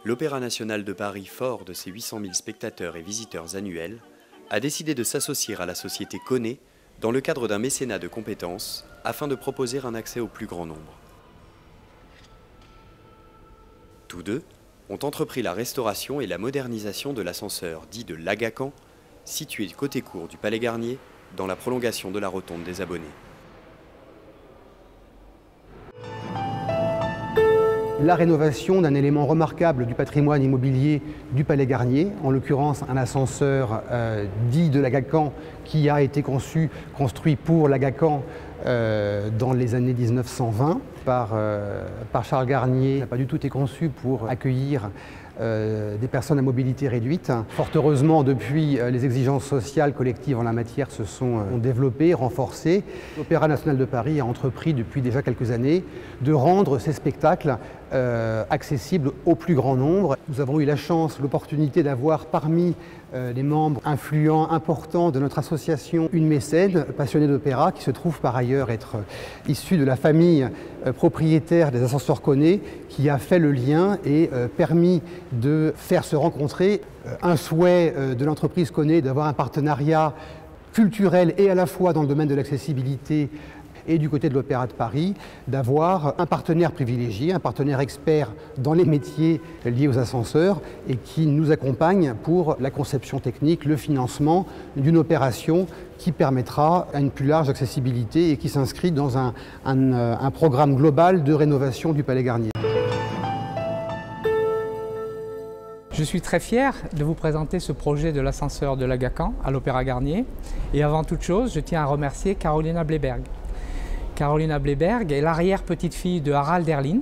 l'Opéra national de Paris, fort de ses 800 000 spectateurs et visiteurs annuels, a décidé de s'associer à la société Koné dans le cadre d'un mécénat de compétences afin de proposer un accès au plus grand nombre. Tous deux ont entrepris la restauration et la modernisation de l'ascenseur dit de l'Agacan, situé côté cour du Palais Garnier, dans la prolongation de la rotonde des abonnés. La rénovation d'un élément remarquable du patrimoine immobilier du Palais Garnier, en l'occurrence un ascenseur dit de l'Agacan qui a été construit pour l'Agacan dans les années 1920 par Charles Garnier. Il n'a pas du tout été conçu pour accueillir des personnes à mobilité réduite. Fort heureusement, depuis, les exigences sociales collectives en la matière se sont développées, renforcées. L'Opéra national de Paris a entrepris depuis déjà quelques années de rendre ces spectacles accessibles au plus grand nombre. Nous avons eu la chance, l'opportunité d'avoir parmi les membres influents, importants de notre association, une mécène passionnée d'opéra qui se trouve par ailleurs être issue de la famille propriétaire des ascenseurs Koné, qui a fait le lien et permis de faire se rencontrer un souhait de l'entreprise Koné d'avoir un partenariat culturel et à la fois dans le domaine de l'accessibilité et du côté de l'Opéra de Paris, d'avoir un partenaire privilégié, un partenaire expert dans les métiers liés aux ascenseurs et qui nous accompagne pour la conception technique, le financement d'une opération qui permettra une plus large accessibilité et qui s'inscrit dans un programme global de rénovation du Palais Garnier. Je suis très fier de vous présenter ce projet de l'ascenseur de l'Agacan à l'Opéra Garnier. Et avant toute chose, je tiens à remercier Carolina Bleberg. Carolina Bleberg est l'arrière-petite-fille de Harald Herlin,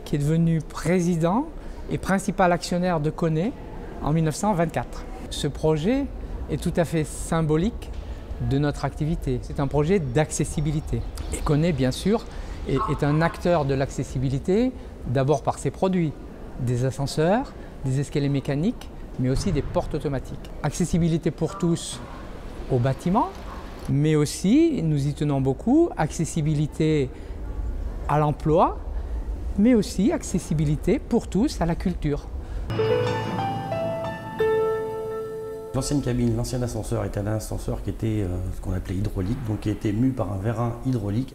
qui est devenu président et principal actionnaire de Koné en 1924. Ce projet est tout à fait symbolique de notre activité. C'est un projet d'accessibilité. Et Koné, bien sûr, est un acteur de l'accessibilité, d'abord par ses produits, des ascenseurs, des escaliers mécaniques, mais aussi des portes automatiques. Accessibilité pour tous au bâtiment, mais aussi, nous y tenons beaucoup, accessibilité à l'emploi, mais aussi accessibilité pour tous à la culture. L'ancienne cabine, l'ancien ascenseur était un ascenseur qui était ce qu'on appelait hydraulique, donc qui était mu par un vérin hydraulique.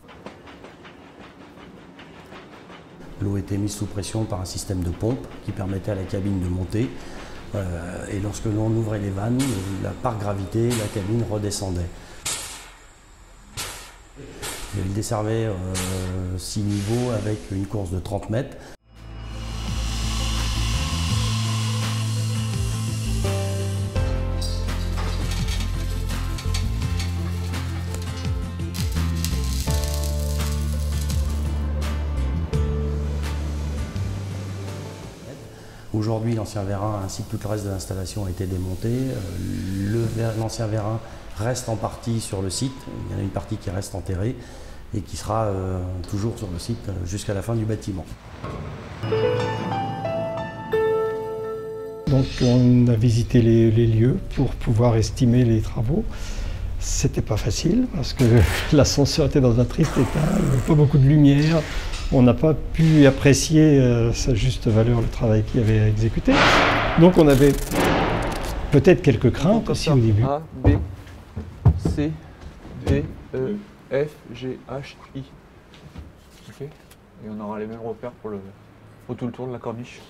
L'eau était mise sous pression par un système de pompe qui permettait à la cabine de monter. Et lorsque l'on ouvrait les vannes, par gravité, la cabine redescendait. Il desservait 6 niveaux avec une course de 30 mètres. Aujourd'hui, l'ancien vérin ainsi que tout le reste de l'installation a été démonté. L'ancien vérin reste en partie sur le site. Il y en a une partie qui reste enterrée et qui sera toujours sur le site jusqu'à la fin du bâtiment. Donc on a visité les lieux pour pouvoir estimer les travaux. C'était pas facile parce que l'ascenseur était dans un triste état, il n'y avait pas beaucoup de lumière. On n'a pas pu apprécier sa juste valeur, le travail qu'il avait exécuté. Donc on avait peut-être quelques craintes aussi au début. A, B, C, D, E, F, G, H, I. Ok. Et on aura les mêmes repères pour tout le tour de la corniche.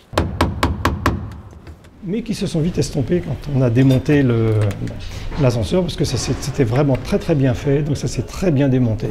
Mais qui se sont vite estompés quand on a démonté l'ascenseur, parce que c'était vraiment très très bien fait, donc ça s'est très bien démonté.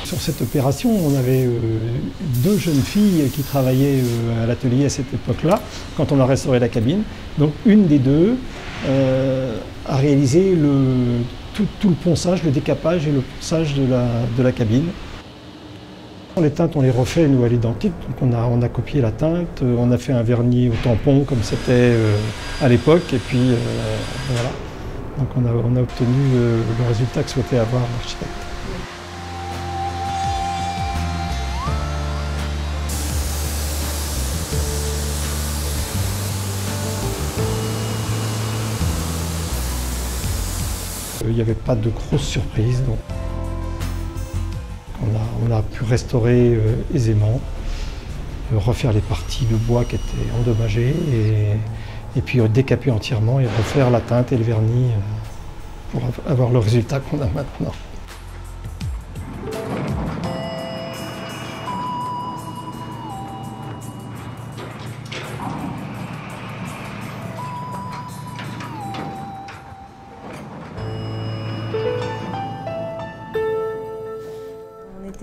Sur cette opération, on avait deux jeunes filles qui travaillaient à l'atelier à cette époque-là, quand on a restauré la cabine. Donc une des deux à réaliser tout le ponçage, le décapage et le ponçage de la cabine. Les teintes, on les refait nous à l'identique, donc on a copié la teinte, on a fait un vernis au tampon comme c'était à l'époque, et puis voilà. Donc on a obtenu le résultat que souhaitait avoir l'architecte. Il n'y avait pas de grosses surprises, donc on a pu restaurer aisément, refaire les parties de bois qui étaient endommagées et puis décaper entièrement et refaire la teinte et le vernis pour avoir le résultat qu'on a maintenant.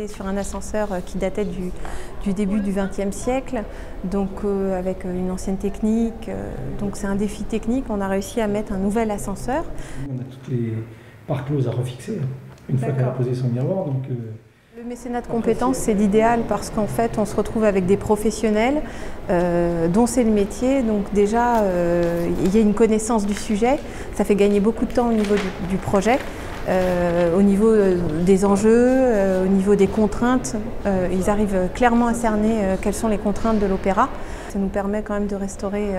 Sur un ascenseur qui datait du début du XXe siècle, donc avec une ancienne technique. Donc c'est un défi technique. On a réussi à mettre un nouvel ascenseur. On a toutes les parts closes à refixer une fois qu'elle a posé son miroir. Donc, le mécénat de compétences, c'est l'idéal parce qu'en fait, on se retrouve avec des professionnels dont c'est le métier. Donc déjà, il y a une connaissance du sujet. Ça fait gagner beaucoup de temps au niveau du projet. Au niveau des enjeux, au niveau des contraintes, ils arrivent clairement à cerner quelles sont les contraintes de l'opéra. Ça nous permet quand même de restaurer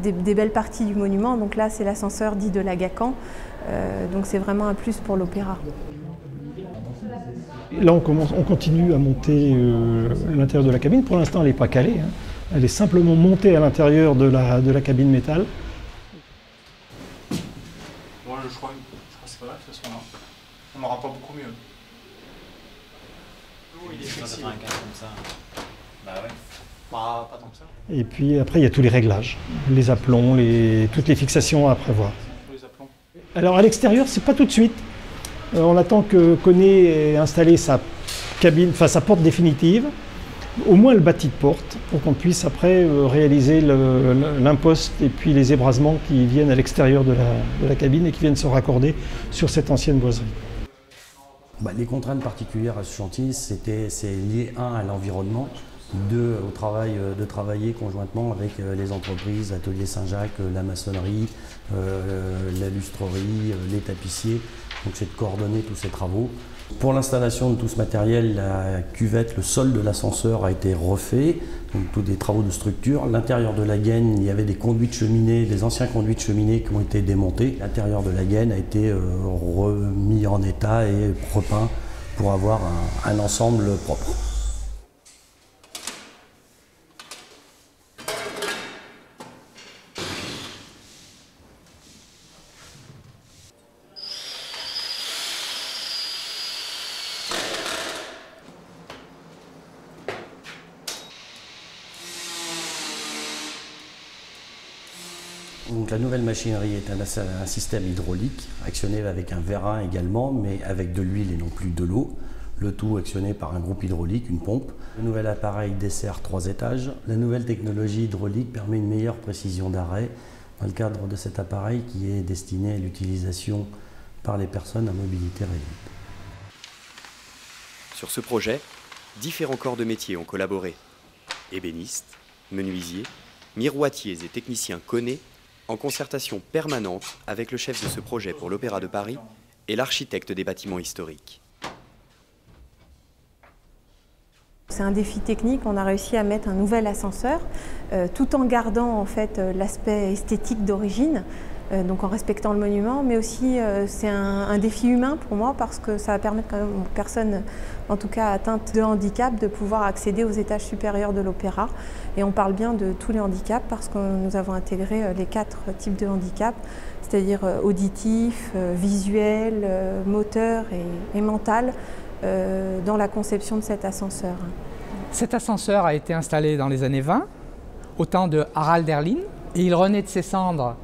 des belles parties du monument. Donc là, c'est l'ascenseur dit de l'Agacan. Donc c'est vraiment un plus pour l'opéra. Là, on continue à monter l'intérieur de la cabine. Pour l'instant, elle n'est pas calée, hein. Elle est simplement montée à l'intérieur de la cabine métal. Je crois que c'est pas mal de toute façon, on n'aura pas beaucoup mieux. Il est flexible. Comme ça. Bah ouais. Bah, pas tant que ça. Et puis après, il y a tous les réglages, les aplombs, toutes les fixations à prévoir. Les aplombs. Alors à l'extérieur, c'est pas tout de suite. On attend que Koné ait installé sa cabine, enfin sa porte définitive, au moins le bâti de porte, pour qu'on puisse après réaliser l'imposte et puis les ébrasements qui viennent à l'extérieur de la cabine et qui viennent se raccorder sur cette ancienne boiserie. Les contraintes particulières à ce chantier, c'est lié, un, à l'environnement, deux, au travail de travailler conjointement avec les entreprises, Atelier Saint-Jacques, la maçonnerie, la lustrerie, les tapissiers. Donc c'est de coordonner tous ces travaux. Pour l'installation de tout ce matériel, la cuvette, le sol de l'ascenseur a été refait, donc tous des travaux de structure. L'intérieur de la gaine, il y avait des conduits de cheminée, des anciens conduits de cheminée qui ont été démontés. L'intérieur de la gaine a été remis en état et repeint pour avoir un ensemble propre. Donc la nouvelle machinerie est un système hydraulique actionné avec un vérin également, mais avec de l'huile et non plus de l'eau. Le tout actionné par un groupe hydraulique, une pompe. Le nouvel appareil dessert 3 étages. La nouvelle technologie hydraulique permet une meilleure précision d'arrêt dans le cadre de cet appareil qui est destiné à l'utilisation par les personnes à mobilité réduite. Sur ce projet, différents corps de métier ont collaboré. Ébénistes, menuisiers, miroitiers et techniciens Koné, en concertation permanente avec le chef de ce projet pour l'Opéra de Paris et l'architecte des bâtiments historiques. C'est un défi technique. On a réussi à mettre un nouvel ascenseur tout en gardant en fait l'aspect esthétique d'origine, donc en respectant le monument, mais aussi c'est un défi humain pour moi parce que ça va permettre quand même aux personnes, en tout cas atteintes de handicap, de pouvoir accéder aux étages supérieurs de l'opéra. Et on parle bien de tous les handicaps parce que nous avons intégré les 4 types de handicap, c'est-à-dire auditif, visuel, moteur et mental, dans la conception de cet ascenseur. Cet ascenseur a été installé dans les années 20, au temps de Harald Herlin, et il renaît de ses cendres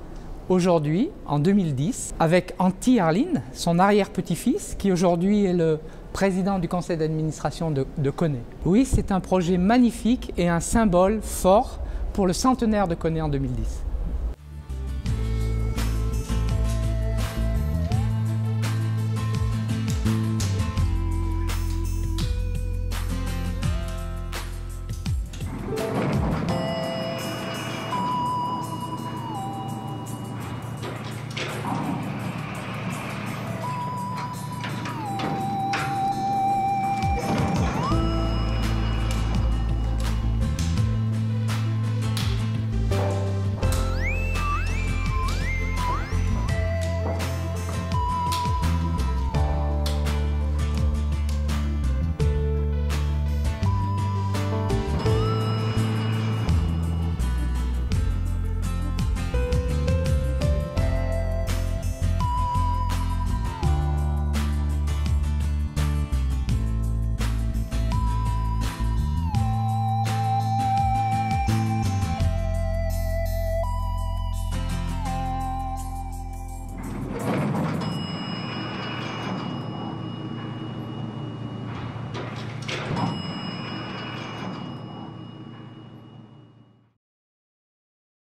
aujourd'hui, en 2010, avec Antti Herlin, son arrière-petit-fils, qui aujourd'hui est le président du conseil d'administration de Koné. Oui, c'est un projet magnifique et un symbole fort pour le centenaire de Koné en 2010.